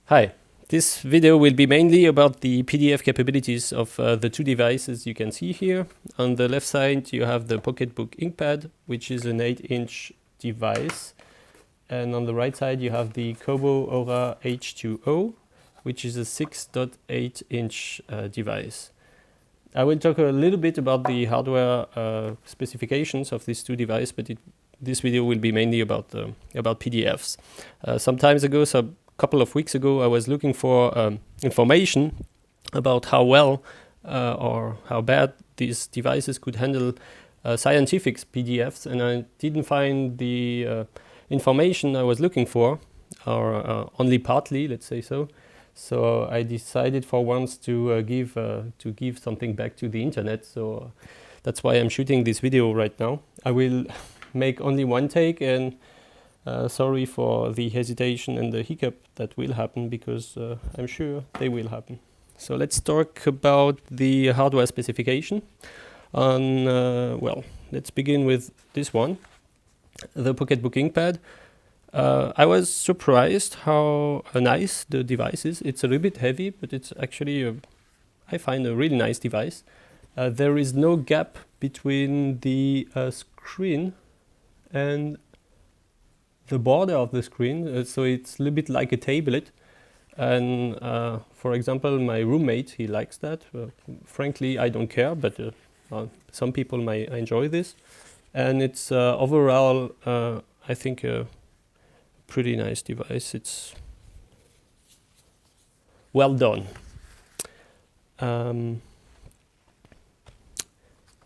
Hi, this video will be mainly about the PDF capabilities of the two devices you can see here. On the left side you have the Pocketbook Inkpad, which is an 8-inch device, and on the right side you have the Kobo Aura H2O, which is a 6.8-inch device. I will talk a little bit about the hardware specifications of these two devices, but this video will be mainly about PDFs. Some times ago, a couple of weeks ago, I was looking for information about how well or how bad these devices could handle scientific PDFs, and I didn't find the information I was looking for, or only partly, let's say so. So I decided for once to give something back to the internet. So that's why I'm shooting this video right now. I will make only one take, and sorry for the hesitation and the hiccup that will happen, because I'm sure they will happen. So let's talk about the hardware specification. Well, let's begin with this one, the Pocketbook Inkpad. I was surprised how nice the device is. It's a little bit heavy, but it's actually, I find, a really nice device. There is no gap between the screen and the border of the screen, so it's a little bit like a tablet. And for example, my roommate, he likes that. Frankly, I don't care, but some people might enjoy this. And it's overall, I think, pretty nice device. It's well done.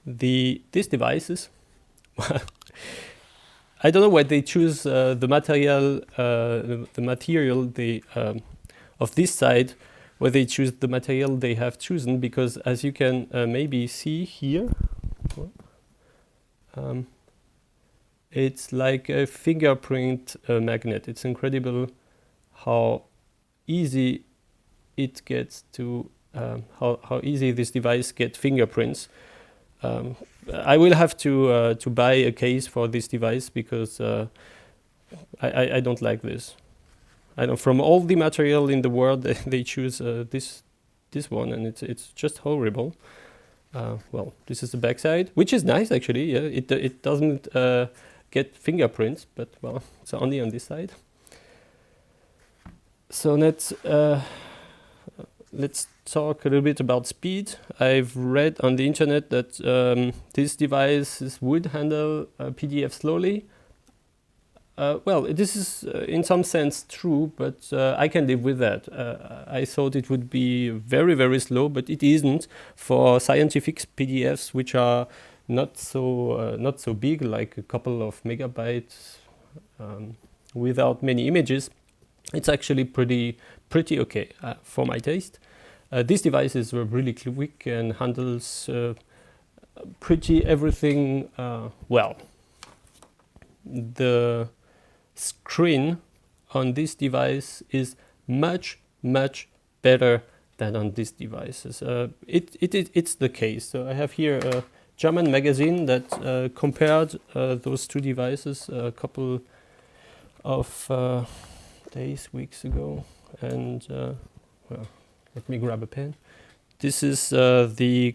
These devices, I don't know why they choose the material of this side, where they choose the material they have chosen, because as you can maybe see here, it's like a fingerprint magnet. It's incredible how easy it gets to, how easy this device gets fingerprints. I will have to buy a case for this device, because I don't like this. I know from all the material in the world they choose this one, and it's just horrible. Well, this is the back side, which is nice actually. Yeah, it doesn't get fingerprints, but well, it's only on this side. So let's talk a little bit about speed. I've read on the internet that these devices would handle PDF slowly. Well, this is in some sense true, but I can live with that. I thought it would be very, very slow, but it isn't. For scientific PDFs, which are not so big, like a couple of megabytes, without many images, it's actually pretty okay for my taste. These devices were really quick and handles pretty everything well. The screen on this device is much better than on these devices. It's the case. So I have here a German magazine that compared those two devices a couple of weeks ago, and well, let me grab a pen. This is the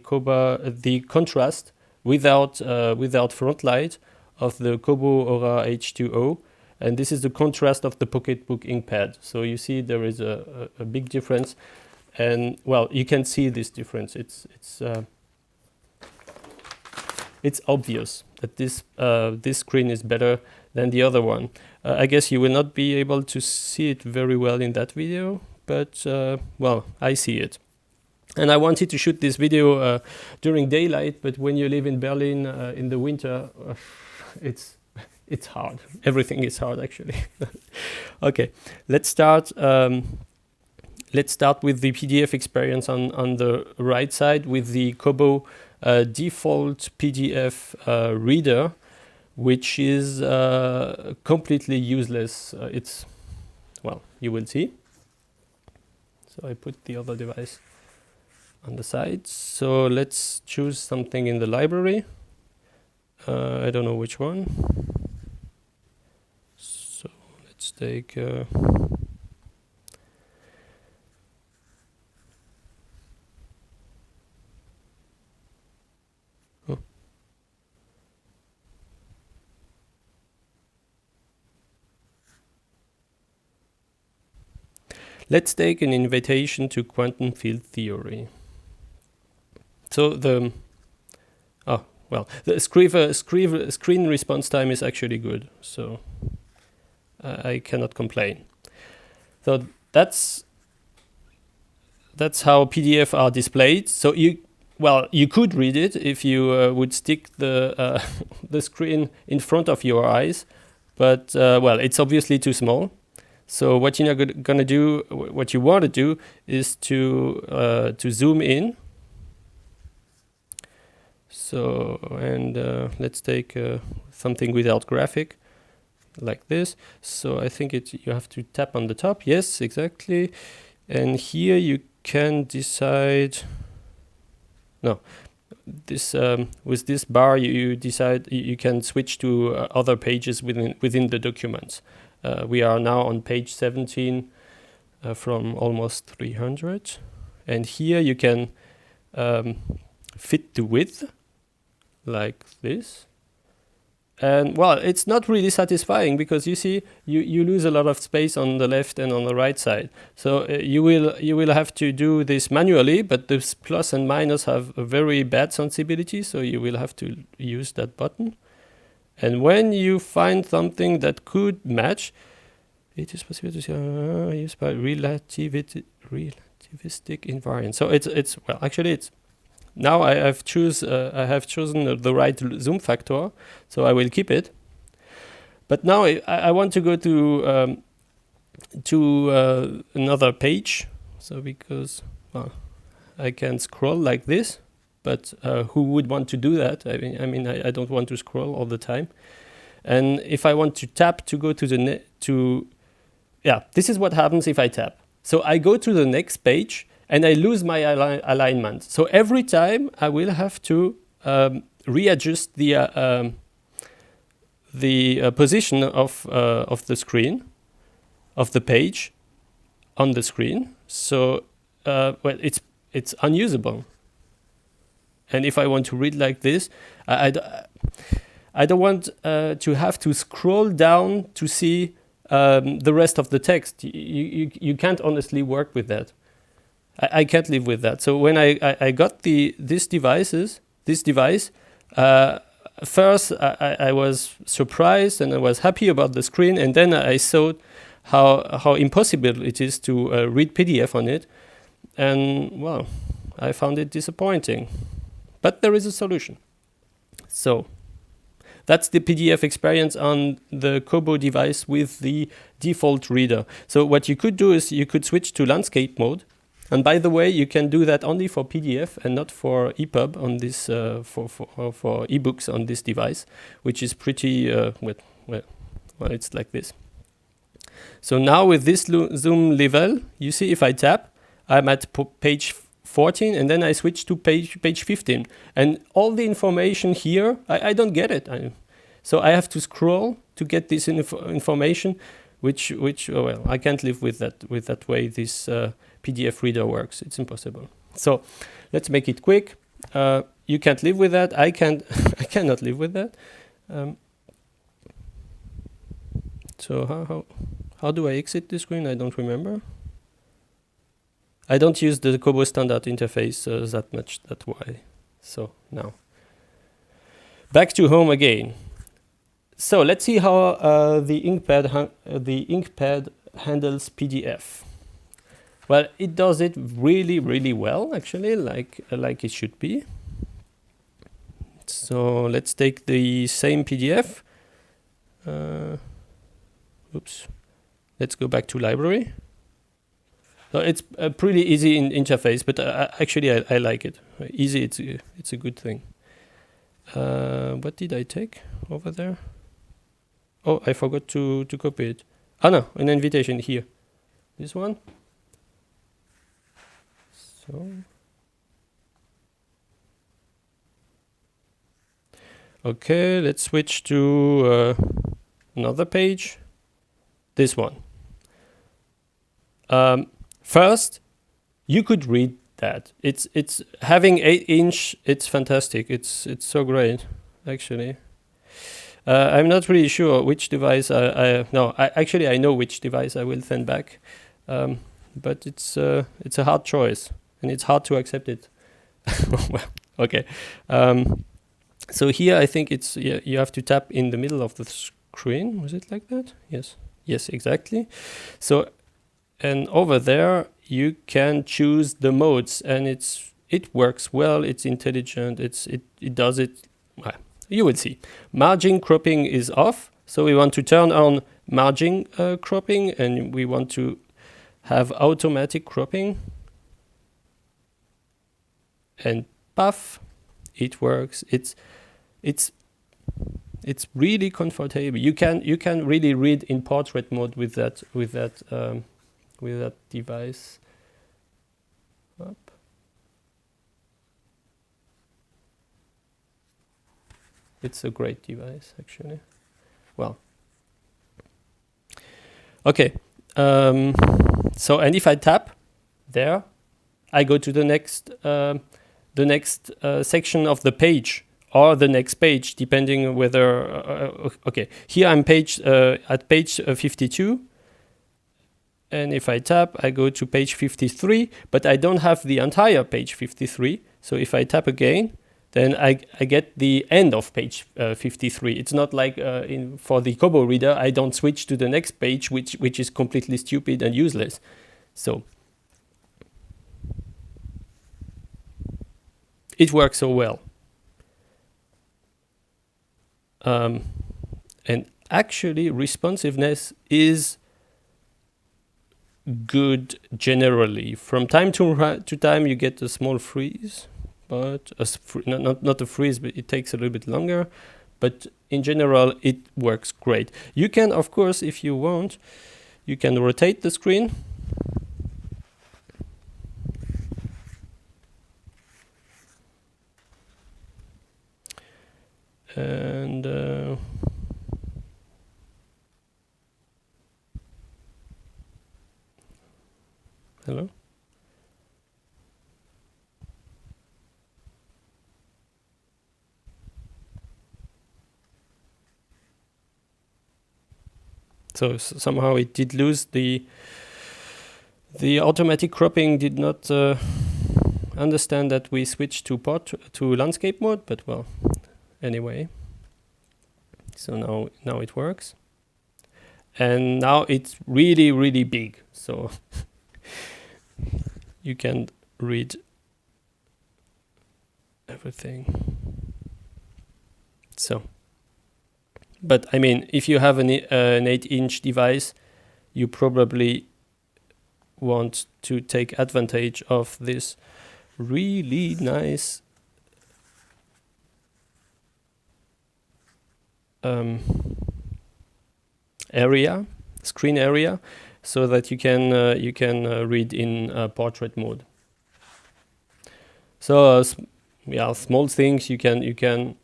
contrast without front light of the Kobo Aura H2O, and this is the contrast of the Pocketbook Inkpad. So you see there is a big difference, and well, you can see this difference. It's obvious that this screen is better than the other one. I guess you will not be able to see it very well in that video, but well, I see it. And I wanted to shoot this video during daylight, but when you live in Berlin in the winter, it's hard. Everything is hard, actually. Okay, let's start. Let's start with the PDF experience on the right side with the Kobo default PDF reader, which is completely useless. It's, well, you will see. So I put the other device on the side. So let's choose something in the library. I don't know which one. So let's take Let's take an invitation to quantum field theory. So the screen response time is actually good, so I cannot complain. So that's how PDF are displayed. So you could read it if you would stick the the screen in front of your eyes, but it's obviously too small. So what you're gonna do, what you want to do, is to zoom in. So let's take something without graphic, like this. So I think you have to tap on the top. Yes, exactly. And here you can decide. No, this with this bar you decide you can switch to other pages within the documents. We are now on page 17 from almost 300, and here you can fit the width like this. And it's not really satisfying, because you see you lose a lot of space on the left and on the right side. So you will have to do this manually, but this plus and minus have a very bad sensibility, so you will have to use that button. And when you find something that could match, it is possible to use by relativistic invariant. So it's now I have chosen the right zoom factor, so I will keep it. But now I want to go to another page. So because I can scroll like this, but who would want to do that? I don't want to scroll all the time. And if I want to tap to go to this is what happens if I tap. So I go to the next page, and I lose my alignment. So every time I will have to readjust the position of the screen, of the page on the screen. So it's unusable. And if I want to read like this, I don't want to have to scroll down to see the rest of the text. You can't honestly work with that. I can't live with that. So when I got this device, first I was surprised and I was happy about the screen, and then I saw how impossible it is to read PDF on it, and I found it disappointing. But there is a solution. So that's the PDF experience on the Kobo device with the default reader. So what you could do is you could switch to landscape mode. And by the way, you can do that only for PDF and not for EPUB on this for ebooks on this device, which is pretty it's like this. So now with this zoom level, you see if I tap, I'm at page 14, and then I switch to page 15, and all the information here I don't get it. So I have to scroll to get this information, which I can't live with that way this PDF reader works. It's impossible. So let's make it quick. You can't live with that. I cannot live with that. So how do I exit the screen? I don't remember. I don't use the Kobo standard interface that much. That's why. So now back to home again. So let's see how the Inkpad handles PDF. Well, it does it really, really well, actually, like it should be. So let's take the same PDF. Let's go back to library. So it's a pretty easy interface, but actually I like it. Easy, it's a good thing. What did I take over there? Oh, I forgot to copy it. Oh no, an invitation here. This one. So. Okay, let's switch to another page. This one. First, you could read that. It's having 8-inch. It's fantastic. It's so great, actually. I'm not really sure which device I know which device I will send back. but it's a hard choice, and it's hard to accept it. Well, okay. So here I think it's you have to tap in the middle of the screen. Was it like that? Yes. Yes, exactly. So, and over there you can choose the modes, and it works well. It's intelligent. It does it. Well, you will see. Margin cropping is off, so we want to turn on margin cropping, and we want to have automatic cropping. And puff, it works. It's really comfortable. You can really read in portrait mode with that device. Up. It's a great device, actually. Well, okay. So, and if I tap there, I go to the next section of the page, or the next page, depending on whether. Okay, here I'm at page 52. And if I tap, I go to page 53, but I don't have the entire page 53. So if I tap again, then I get the end of page 53. It's not like for the Kobo reader, I don't switch to the next page, which is completely stupid and useless. So it works so well. And actually, responsiveness is good generally. From time to time, you get a small freeze, but not a freeze, but it takes a little bit longer. But in general, it works great. You can, of course, if you want, you can rotate the screen. And hello? So somehow it did lose the automatic cropping did not understand that we switched to landscape mode, but well, anyway. So now it works. And now it's really, really big. So you can read everything. So, but I mean, if you have an 8-inch device, you probably want to take advantage of this really nice screen area, so that you can read in portrait mode. So yeah, small things you can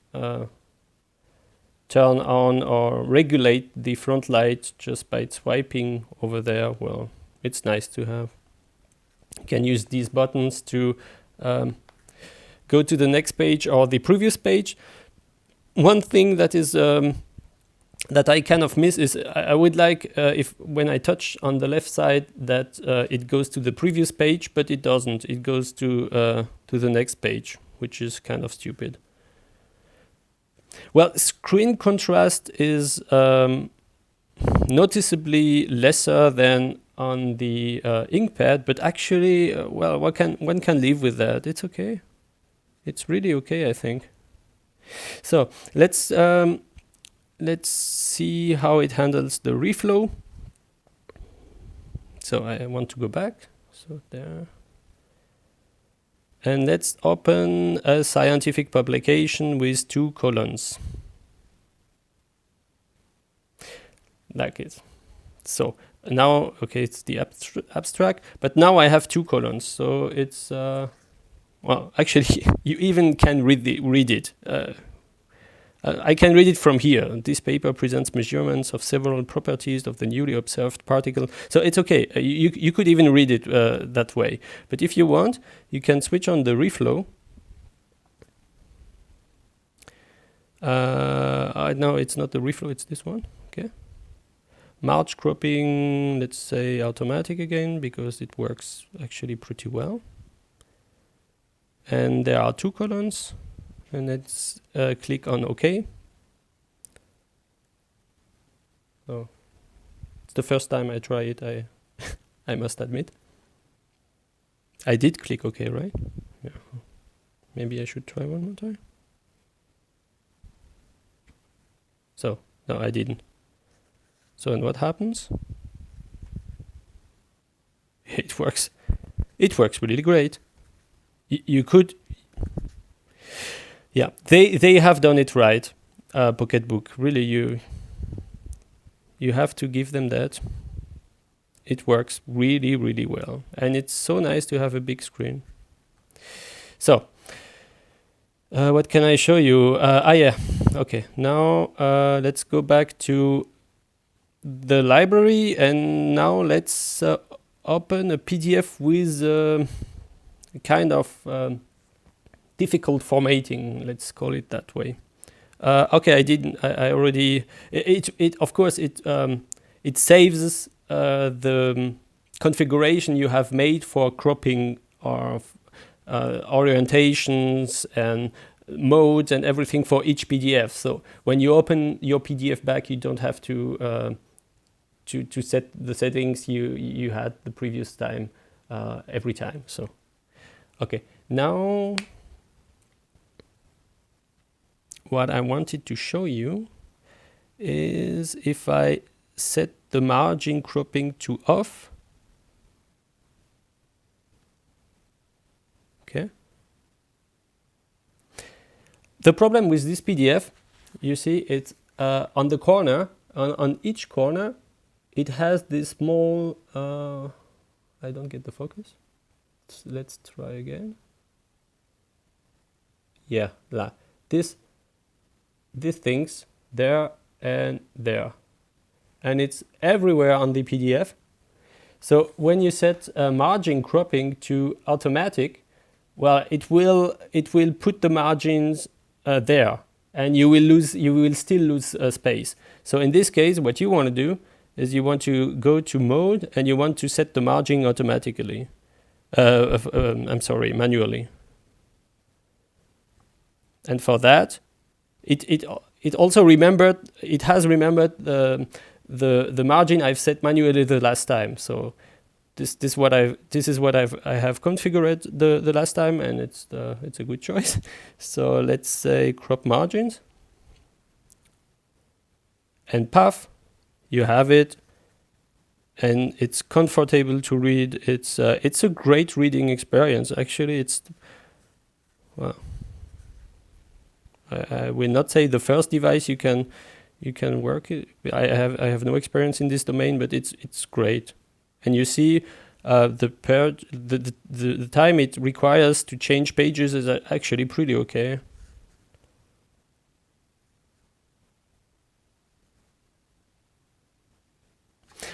turn on or regulate the front light just by swiping over there. Well, it's nice to have. You can use these buttons to go to the next page or the previous page. One thing that is that I kind of miss is I would like if when I touch on the left side that it goes to the previous page, but it doesn't. It goes to the next page, which is kind of stupid. Well, screen contrast is noticeably lesser than on the Inkpad, but actually, well, one can live with that. It's okay. It's really okay, I think. So let's see how it handles the reflow. So I want to go back. So there. And let's open a scientific publication with 2 colons. Like it. So now, okay, it's the abstract, but now I have 2 colons. So it's, well, actually, you even can read it. I can read it from here. This paper presents measurements of several properties of the newly observed particle. So it's okay. You could even read it that way. But if you want, you can switch on the reflow. No, it's not the reflow. It's this one. Okay. Marge cropping, let's say automatic again, because it works actually pretty well. And there are 2 columns, and let's click on OK. So it's the first time I try it, I must admit. I did click OK, right? Yeah. Maybe I should try one more time. So, no, I didn't. So, and what happens? It works. It works really great. You could... Yeah, they have done it right, Pocketbook. Really, you have to give them that. It works really, really well. And it's so nice to have a big screen. So, what can I show you? Yeah, okay. Now, let's go back to the library, and now let's open a PDF with kind of difficult formatting, let's call it that way. Okay, I already, it of course, it saves the configuration you have made for cropping or orientations and modes and everything for each PDF. So when you open your PDF back, you don't have to set the settings you had the previous time every time. So, okay, now what I wanted to show you is if I set the margin cropping to off. Okay. The problem with this PDF, you see, it's on the corner, on each corner, it has this small, I don't get the focus. Let's try again. Yeah, these things there and there. And it's everywhere on the PDF. So when you set margin cropping to automatic, well, it will put the margins there, and you will still lose space. So in this case, what you want to do is you want to go to mode, and you want to set the margin automatically. I'm sorry, manually. And for that, it also remembered. It has remembered the margin I've set manually the last time. So this is what I have configured the last time, and it's a good choice. So let's say crop margins and path. You have it, and it's comfortable to read. It's a great reading experience. Actually, it's well. I will not say the first device you can work it. I have no experience in this domain, but it's great. And you see the time it requires to change pages is actually pretty okay.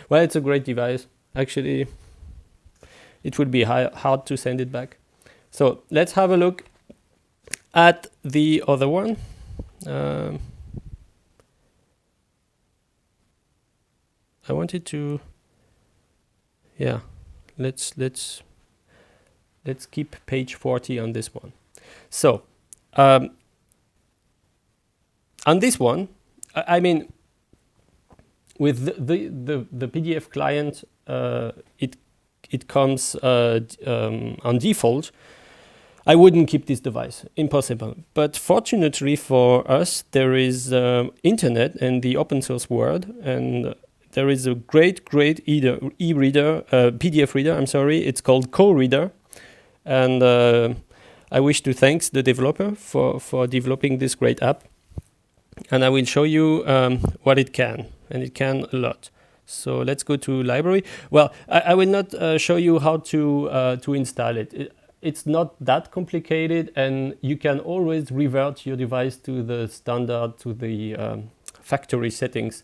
Well, it's a great device. Actually, it would be hard to send it back. So let's have a look at the other one. I wanted to, yeah, let's keep page 40 on this one. So on this one, I mean, with the PDF client, it comes on default. I wouldn't keep this device, impossible. But fortunately for us, there is internet and the open source world, and there is a great e-reader, PDF reader, I'm sorry, it's called Co-Reader. And I wish to thank the developer for developing this great app. And I will show you what it can, and it can a lot. So let's go to library. Well, I will not show you how to install it. It's not that complicated, and you can always revert your device to the standard, to the factory settings,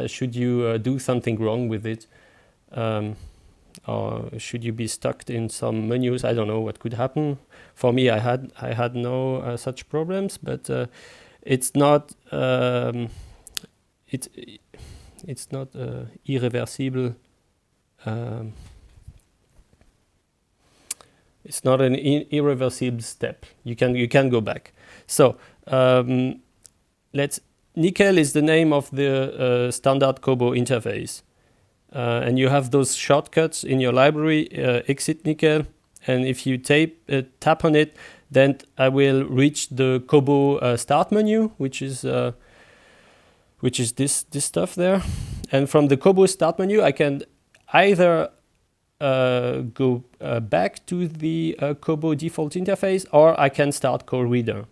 should you do something wrong with it, or should you be stuck in some menus. I don't know what could happen. For me, I had no such problems, but it's not it's not irreversible. It's not an irreversible step. You can go back. So Nickel is the name of the standard Kobo interface, and you have those shortcuts in your library. Exit Nickel, and if you tap on it, then I will reach the Kobo start menu, which is this stuff there. And from the Kobo start menu, I can either go back to the Kobo default interface, or I can start CoreReader.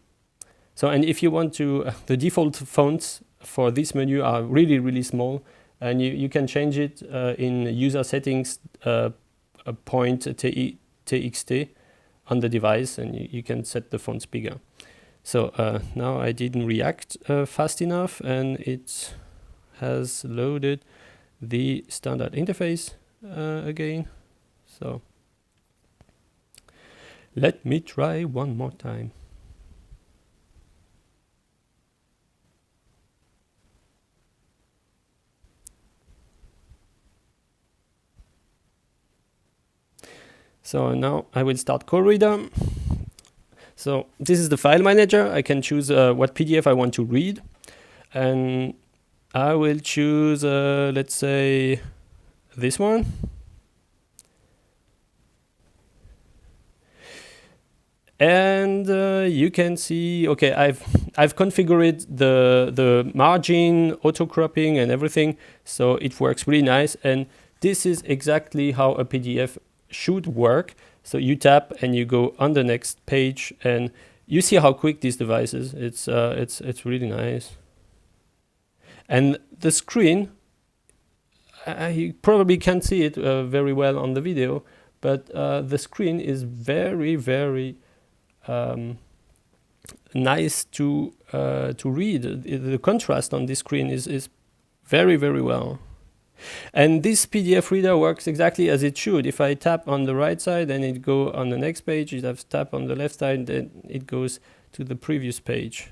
So, and if you want to, the default fonts for this menu are really, really small, and you can change it in user settings point txt on the device, and you can set the fonts bigger. So now I didn't react fast enough, and it has loaded the standard interface again. So let me try one more time. So now I will start CoreReader. So this is the file manager. I can choose what PDF I want to read, and I will choose, let's say, this one. And you can see, okay, I've configured the margin, auto cropping, and everything, so it works really nice. And this is exactly how a PDF should work. So you tap and you go on the next page, and you see how quick this device is. It's really nice. And the screen, you probably can't see it very well on the video, but the screen is very, very nice to read. The contrast on this screen is very, very well. And this PDF reader works exactly as it should. If I tap on the right side, then it go on the next page. If I tap on the left side, then it goes to the previous page.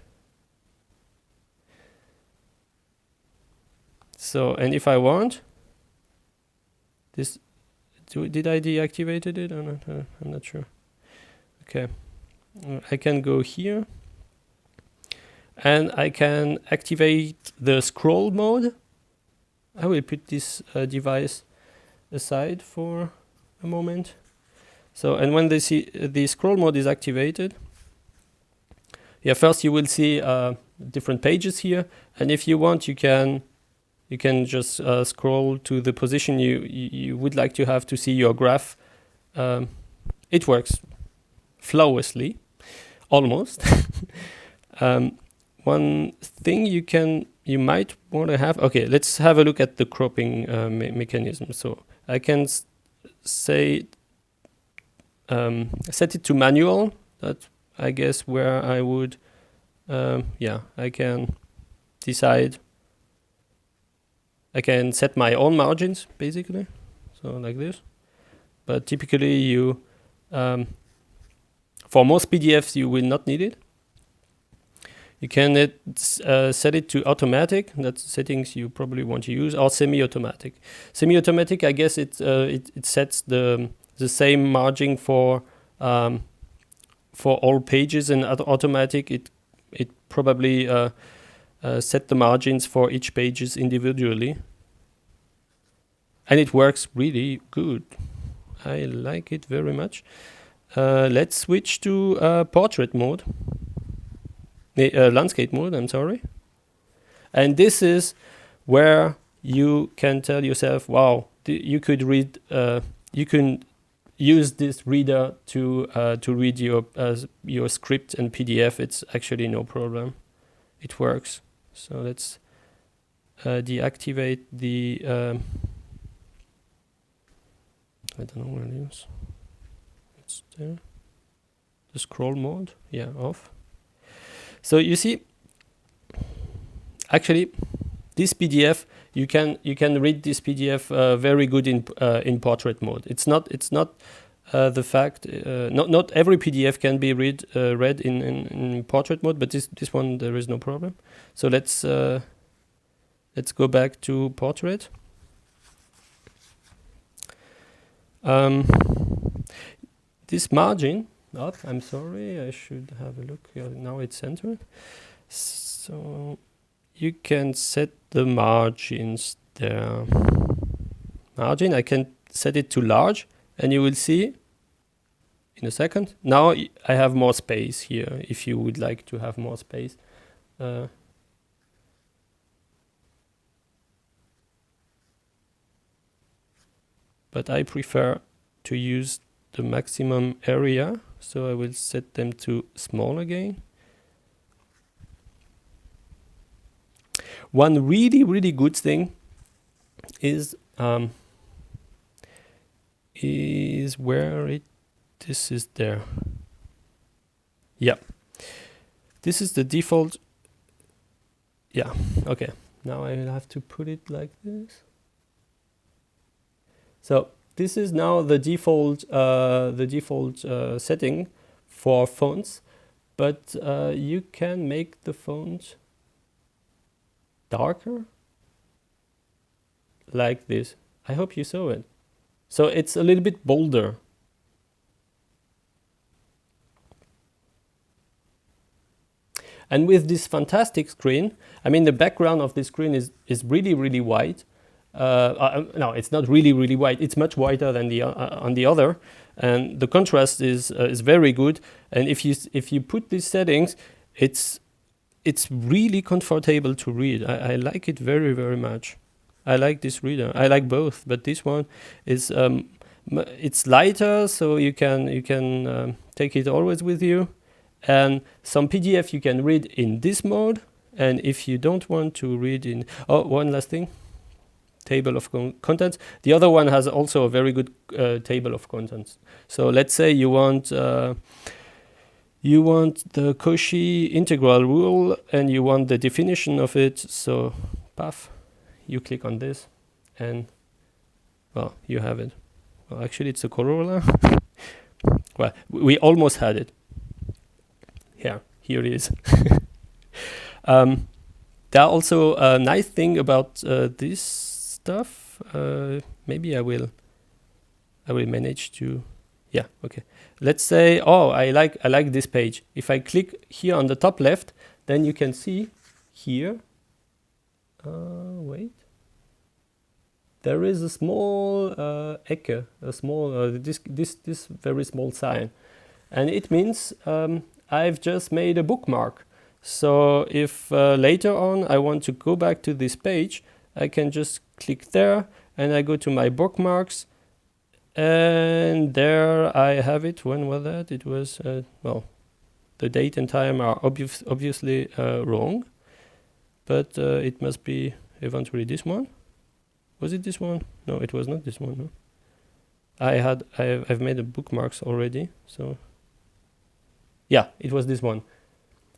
So, and if I want this, did I deactivated it or not? I'm not sure. Okay, I can go here, and I can activate the scroll mode. I will put this device aside for a moment. So, and when the scroll mode is activated, yeah, first you will see different pages here, and if you want, you can just scroll to the position you would like to have to see your graph. It works flawlessly, almost. One thing you might want to have. Okay, let's have a look at the cropping mechanism. So I can say set it to manual. That's, I guess, where I would. Yeah, I can decide. I can set my own margins, basically, so like this. But typically, you for most PDFs, you will not need it. You can set it to automatic. That's settings you probably want to use, or semi-automatic. Semi-automatic, I guess it sets the same margin for all pages, and automatic it probably set the margins for each pages individually, and it works really good. I like it very much. Let's switch to portrait mode. Landscape mode, I'm sorry. And this is where you can tell yourself, wow, you could read, you can use this reader to read your script and PDF. It's actually no problem. It works. So let's deactivate the, I don't know where it is. It's there. The scroll mode, yeah, off. So you see, actually, this PDF you can read this PDF very good in portrait mode. It's not the fact not every PDF can be read in portrait mode, but this one there is no problem. So let's Let's go back to portrait. This margin, I'm sorry, I should have a look. Now it's centered. So you can set the margins there. Margin, I can set it to large, and you will see in a second. Now I have more space here, if you would like to have more space. But I prefer to use the maximum area, so I will set them to small again. One really good thing is where this is there. Yeah, this is the default. Yeah, okay. Now I will have to put it like this. So this is now the default setting for fonts, but you can make the font darker like this. I hope you saw it. So it's a little bit bolder. And with this fantastic screen, I mean, the background of this screen is really white. No, it's not really white. It's much whiter than the on the other, and the contrast is very good. And if you put these settings, it's really comfortable to read. I like it very much. I like this reader. I like both, but this one is it's lighter, so you can take it always with you. And some PDF you can read in this mode, and if you don't want to read in one last thing, table of contents. The other one has also a very good table of contents. So let's say you want the Cauchy integral rule, and you want the definition of it. So, paf, you click on this, and well, you have it. Well, actually, it's a corolla. Well, we almost had it. Here it is. There are also a nice thing about this stuff. Maybe I will manage to. Yeah, okay. Let's say, I like this page. If I click here on the top left, then you can see here. Wait. There is a small Ecke, a small this very small sign, and it means I've just made a bookmark. So if later on I want to go back to this page, I can just click there, and I go to my bookmarks, and there I have it. When was that? It was, well, the date and time are obviously wrong, but it must be eventually this one. Was it this one? No, it was not this one. No. I've made the bookmarks already, so yeah, it was this one.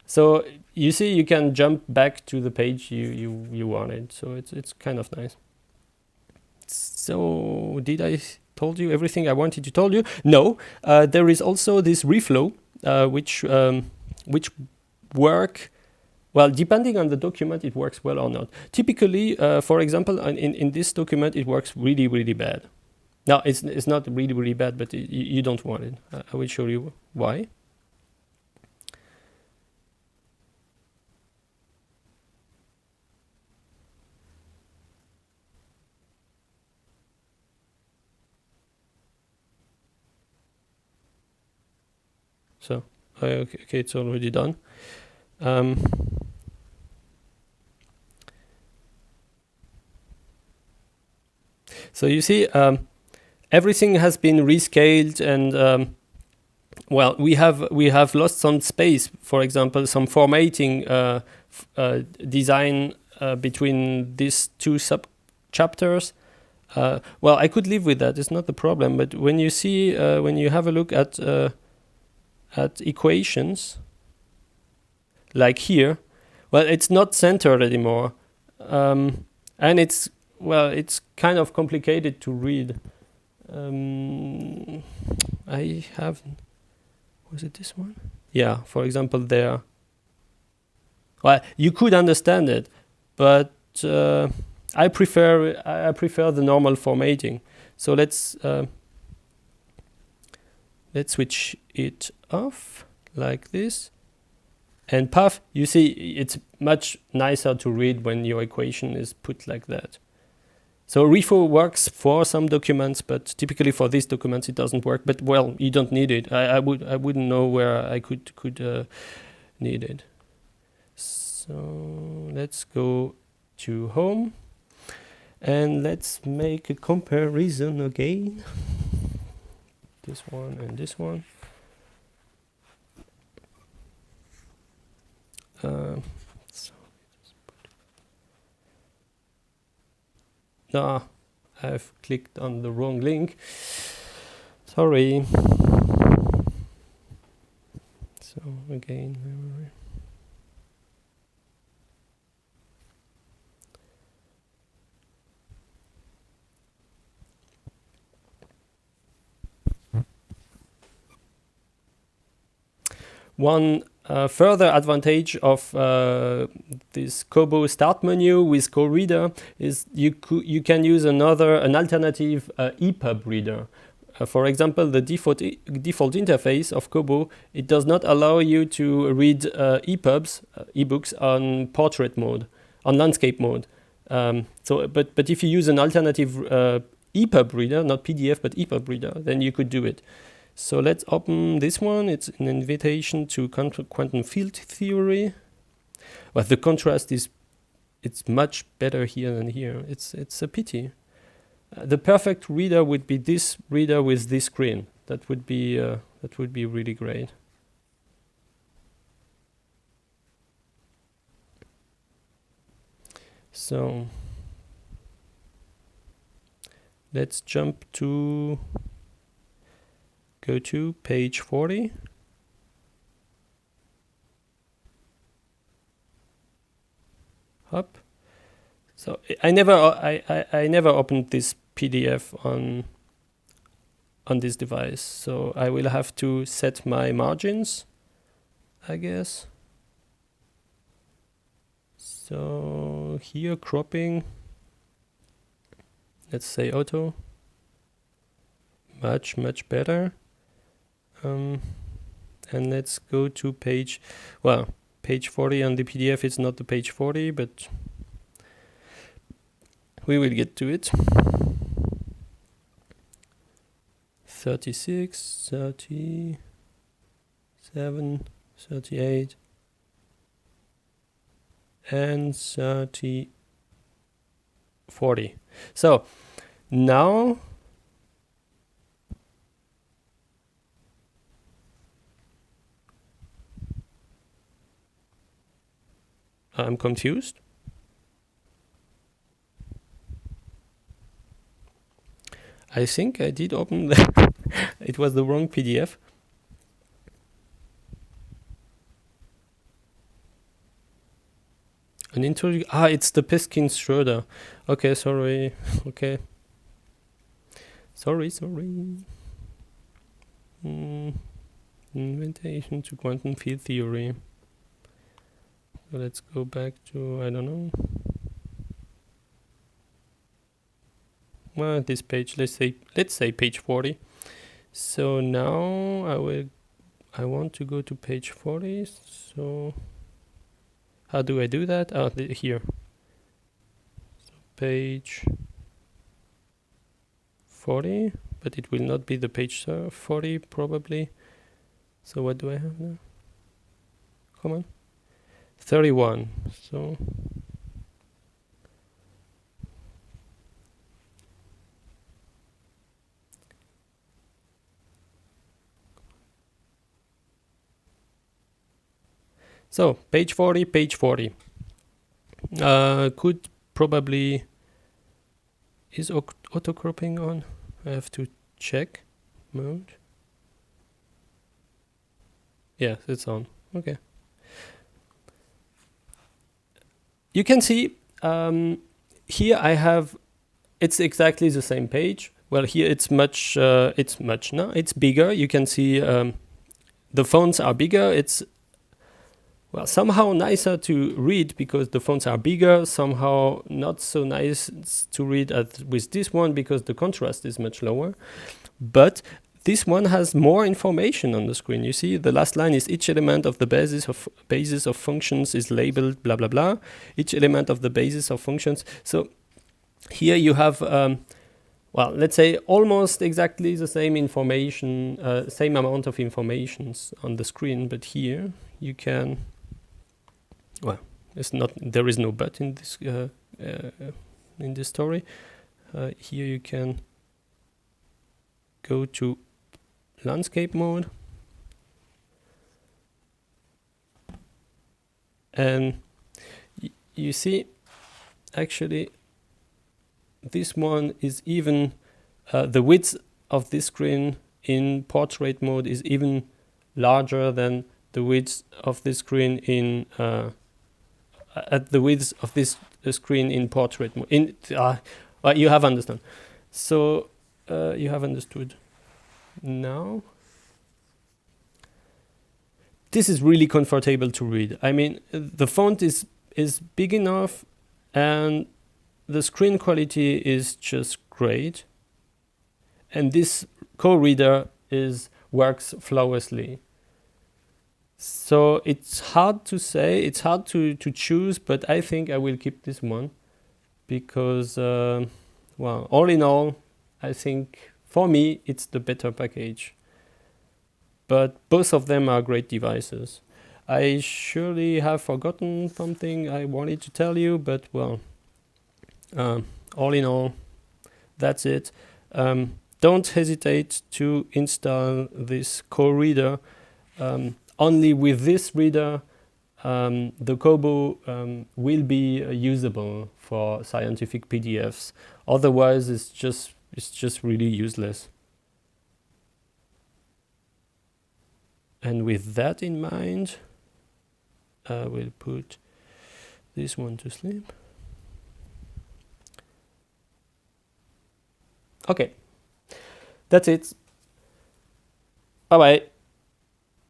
So you see, you can jump back to the page you wanted. So it's kind of nice. So did I told you everything I wanted to tell you? No, there is also this reflow, which work. Well, depending on the document, it works well or not. Typically, for example, in this document, it works really bad. Now, it's not really bad, but you don't want it. I will show you why. So, okay, it's already done. So you see, everything has been rescaled, and well, we have lost some space. For example, some formatting design between these two sub chapters. Well, I could live with that. It's not the problem. But when you see, when you have a look at equations, like here, well, it's not centered anymore, and it's kind of complicated to read. I have, was it this one? Yeah, for example, there. Well, you could understand it, but I prefer the normal formatting. So let's switch it off like this. And puff, you see, it's much nicer to read when your equation is put like that. So refo works for some documents, but typically for these documents it doesn't work. But well, you don't need it. I wouldn't know where I could need it. So let's go to home and let's make a comparison again. This one and this one. No, I've clicked on the wrong link. Sorry. So again, one further advantage of this Kobo start menu with co-reader is you can use an alternative EPUB reader. For example, the default interface of Kobo, it does not allow you to read EPUBs, ebooks on portrait mode, on landscape mode. But if you use an alternative EPUB reader, not PDF but EPUB reader, then you could do it. So let's open this one. It's an invitation to quantum field theory. But the contrast it's much better here than here. It's a pity. The perfect reader would be this reader with this screen. That would be really great. So let's go to page 40. Up. So I never opened this PDF on this device, so I will have to set my margins, I guess. So here cropping, let's say auto, much better. And let's go to page 40 on the PDF. It's not the page 40, but we will get to it. 36, 37, 38, and 40. So now I'm confused. I think I did open the it was the wrong PDF. An intro. It's the Peskin-Schroeder. Okay, sorry. Okay. Sorry. Invitation to quantum field theory. So let's go back to, I don't know. Well, this page, let's say page 40. So now I want to go to page 40. So how do I do that? Here. So page 40, but it will not be the page 40 probably. So what do I have now? Come on. 31. So page 40. Could probably, is auto cropping on? I have to check mode. Yes, it's on. Okay. You can see here I have, it's exactly the same page. Well, here it's bigger. You can see the fonts are bigger. well, somehow nicer to read because the fonts are bigger, somehow not so nice to read with this one because the contrast is much lower. But this one has more information on the screen. You see, the last line is each element of the basis of functions is labeled blah blah blah. Each element of the basis of functions. So here you have, well, let's say almost exactly the same information, same amount of informations on the screen. But here you can, well, it's not. There is no but in this story. Here you can go to landscape mode, and you see actually this one is even the width of this screen in portrait mode is even larger than the width of this screen in at the width of this screen in portrait mode. Well, you have understand. So you have understood. Now, this is really comfortable to read. I mean, the font is big enough, and the screen quality is just great. And this co-reader works flawlessly. So it's hard to say, it's hard to choose, but I think I will keep this one because, well, all in all, I think for me, it's the better package. But both of them are great devices. I surely have forgotten something I wanted to tell you, but well, all in all, that's it. Don't hesitate to install this co-reader. Only with this reader, the Kobo will be usable for scientific PDFs. Otherwise, it's just really useless. And with that in mind, I will put this one to sleep. Okay, that's it. Bye-bye.